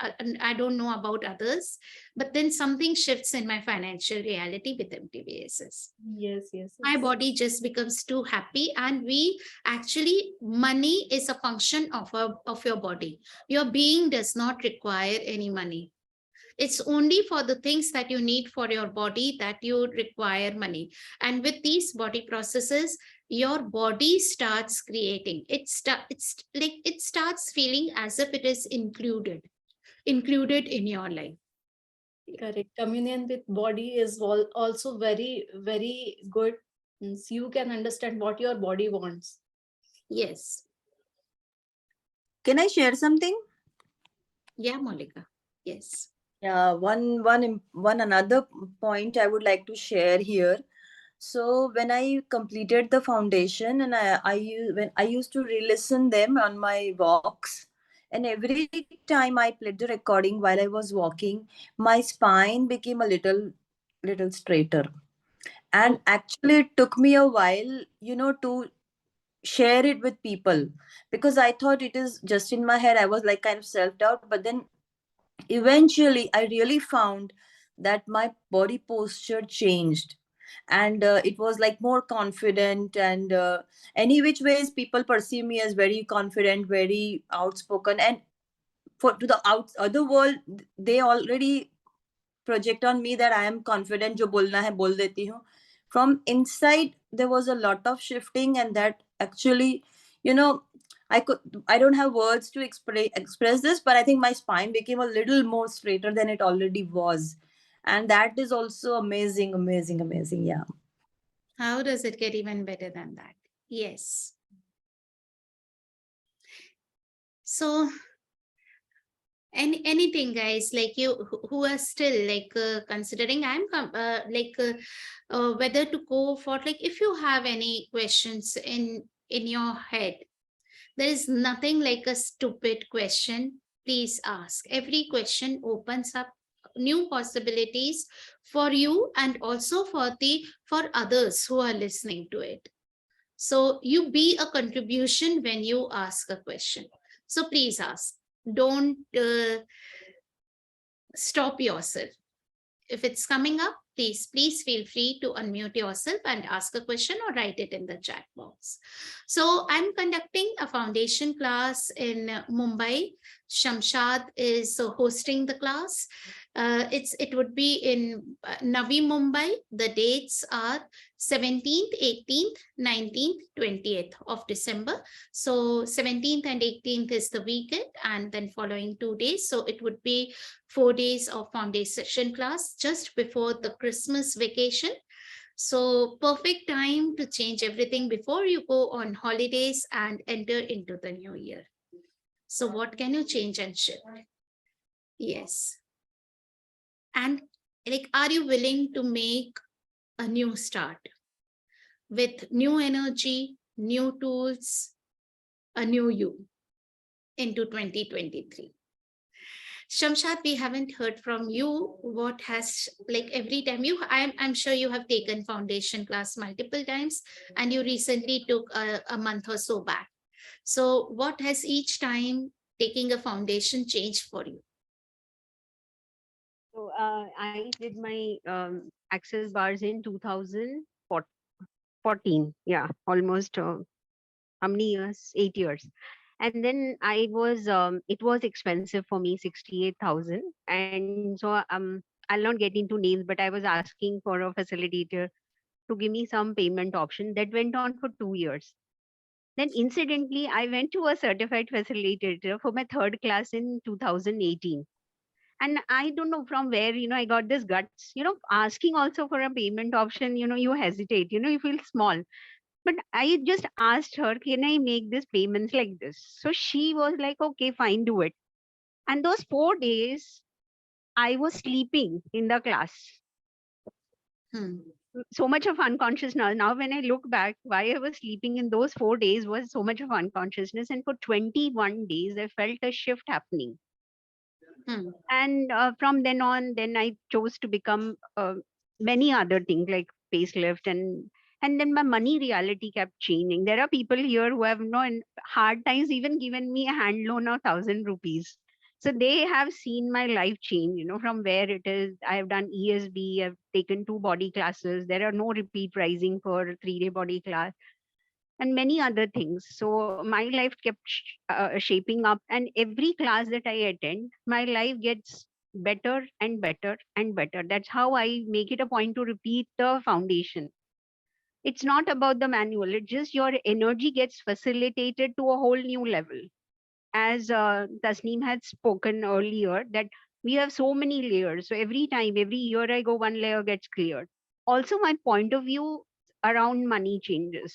Speaker 1: I don't know about others, but then something shifts in my financial reality with MTVSs.
Speaker 5: yes,
Speaker 1: My body just becomes too happy, and we actually, money is a function of your body. Your being does not require any money. It's only for the things that you need for your body that you require money. And with these body processes, your body starts creating. It's like it starts feeling as if it is included in your life.
Speaker 5: correct. Communion with body is also very, very good. Means you can understand what your body wants.
Speaker 1: Yes.
Speaker 3: Can I share something?
Speaker 1: Yeah, Molika. Yes.
Speaker 3: Yeah, one another point I would like to share here. So when I completed the foundation, and when I used to re-listen them on my walks, and every time I played the recording while I was walking, my spine became a little straighter. And actually, it took me a while, to share it with people, because I thought it is just in my head. I was like kind of self-doubt, but then eventually I really found that my body posture changed, and it was like more confident, and any which ways people perceive me as very confident, very outspoken, and for to the other world, they already project on me that I am confident, jo bolna hai bol deti hu. From inside there was a lot of shifting, and that actually, you know I don't have words to express this, but I think my spine became a little more straighter than it already was, and that is also amazing, amazing, amazing. Yeah.
Speaker 1: How does it get even better than that? Yes. So anything, guys, like you who are still like considering, whether to go for, like, if you have any questions in your head, there is nothing like a stupid question. Please ask. Every question opens up new possibilities for you, and also for others who are listening to it. So you be a contribution when you ask a question. So please ask. Don't stop yourself. if it's coming up, please feel free to unmute yourself and ask a question or write it in the chat box. So I'm conducting a foundation class in Mumbai. Shamshad is hosting the class. It would be in Navi Mumbai. The dates are 17th, 18th, 19th, 20th of December. So 17th and 18th is the weekend, and then following 2 days. So it would be 4 days of foundation class just before the Christmas vacation. So perfect time to change everything before you go on holidays and enter into the new year. So what can you change and shift? Yes. And like, are you willing to make a new start with new energy, new tools, a new you into 2023? Shamshad, we haven't heard from you. What has, like, every time I'm sure you have taken foundation class multiple times, and you recently took a month or so back. So what has each time taking a foundation changed for you?
Speaker 2: So I did my access bars in 2014. Yeah, almost how many years? 8 years. And then it was expensive for me, 68,000. And so I'll not get into names, but I was asking for a facilitator to give me some payment option that went on for 2 years. Then incidentally, I went to a certified facilitator for my third class in 2018. And I don't know from where, I got this guts, asking also for a payment option, you hesitate, you feel small. But I just asked her, can I make this payments like this? So she was like, okay, fine, do it. And those 4 days, I was sleeping in the class.
Speaker 1: Hmm.
Speaker 2: So much of unconsciousness. Now, when I look back, why I was sleeping in those 4 days was so much of unconsciousness. And for 21 days, I felt a shift happening.
Speaker 1: Hmm.
Speaker 2: And from then on, then I chose to become many other things like facelift, and then my money reality kept changing. There are people here who have in hard times even given me a hand loan of 1,000 rupees. So they have seen my life change, from where it is. I have done ESB, I've taken 2 body classes. There are no repeat pricing for 3-day body class and many other things. So my life kept shaping up, and every class that I attend, my life gets better and better and better. That's how I make it a point to repeat the foundation. It's not about the manual, it's just your energy gets facilitated to a whole new level. As Tasneem had spoken earlier, that we have so many layers. So every time, every year I go, one layer gets cleared. Also, my point of view around money changes.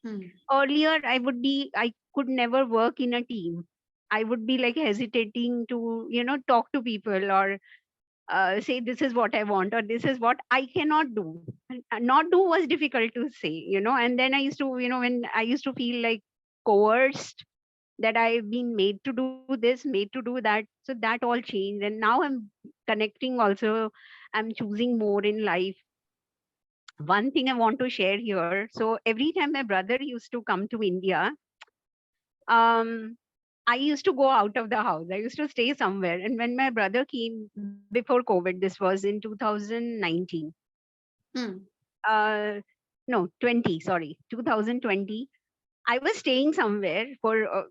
Speaker 1: Hmm.
Speaker 2: Earlier I could never work in a team. I would be like hesitating to talk to people, or say this is what I want, or this is what I cannot do. And, not do was difficult to say, and then I used to, when I used to feel like coerced, that I've been made to do this, made to do that. So that all changed, and now I'm connecting also. I'm choosing more in life. One thing I want to share here. So every time my brother used to come to India, um, I used to go out of the house. I used to stay somewhere. And when my brother came before COVID, this was in 2019.
Speaker 1: Hmm.
Speaker 2: No, 20, sorry, 2020. I was staying somewhere for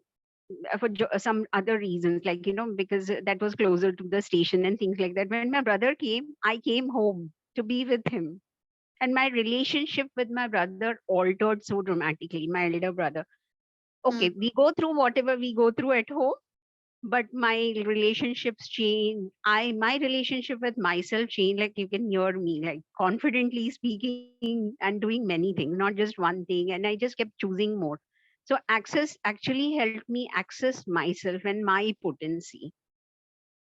Speaker 2: some other reasons, like, because that was closer to the station and things like that. When my brother came, I came home to be with him. And my relationship with my brother altered so dramatically, my elder brother.
Speaker 1: Hmm.
Speaker 2: Okay, we go through whatever we go through at home, but my relationships change. My relationship with myself change. Like, you can hear me like confidently speaking and doing many things, not just one thing. And I just kept choosing more. So access actually helped me access myself and my potency.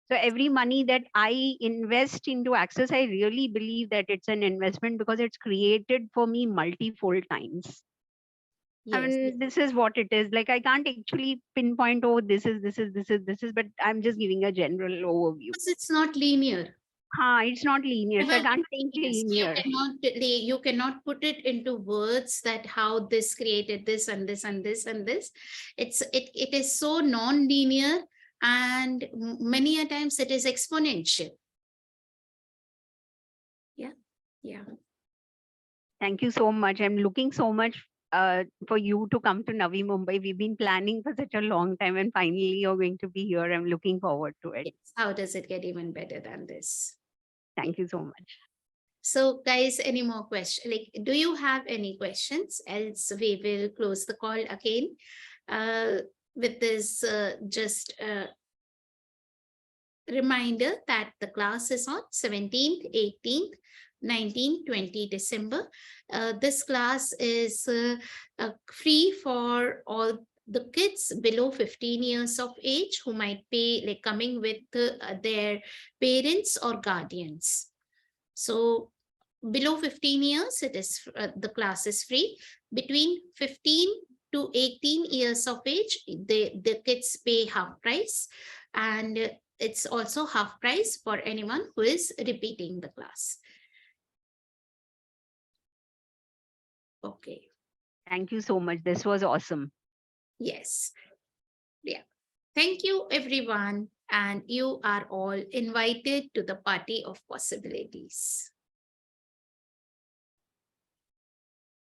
Speaker 2: So every money that I invest into access, I really believe that it's an investment because it's created for me multifold times. I
Speaker 1: Yes.
Speaker 2: mean, this is what it is. Like, I can't actually pinpoint, oh, this is, but I'm just giving a general overview.
Speaker 1: Because it's not linear.
Speaker 2: It's not linear, so I
Speaker 1: Ever-
Speaker 2: can't think
Speaker 1: yes,
Speaker 2: linear.
Speaker 1: you cannot put it into words that how this created this and this and this and this. It is so non-linear, and many a times it is exponential. Yeah.
Speaker 2: Thank you so much. I'm looking so much for you to come to Navi Mumbai. We've been planning for such a long time, and finally you're going to be here. I'm looking forward to it.
Speaker 1: Yes. How does it get even better than this?
Speaker 2: Thank you so much.
Speaker 1: So, guys, any more questions? Like, do you have any questions? Else, we will close the call again. With this, just reminder that the class is on 17th, 18th, 19th, 20 December. This class is free for all the kids below 15 years of age who might be like coming with their parents or guardians. So below 15 years, it is the class is free. Between 15 to 18 years of age, the kids pay half price, and it's also half price for anyone who is repeating the class. Okay.
Speaker 2: Thank you so much. This was awesome.
Speaker 1: Yes. Yeah. Thank you, everyone. And you are all invited to the party of possibilities.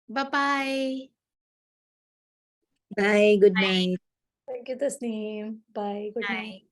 Speaker 1: Bye-bye.
Speaker 3: Bye. Good
Speaker 1: Bye.
Speaker 3: night.
Speaker 5: Thank you, Tasneem. Bye. Good night.
Speaker 1: Bye.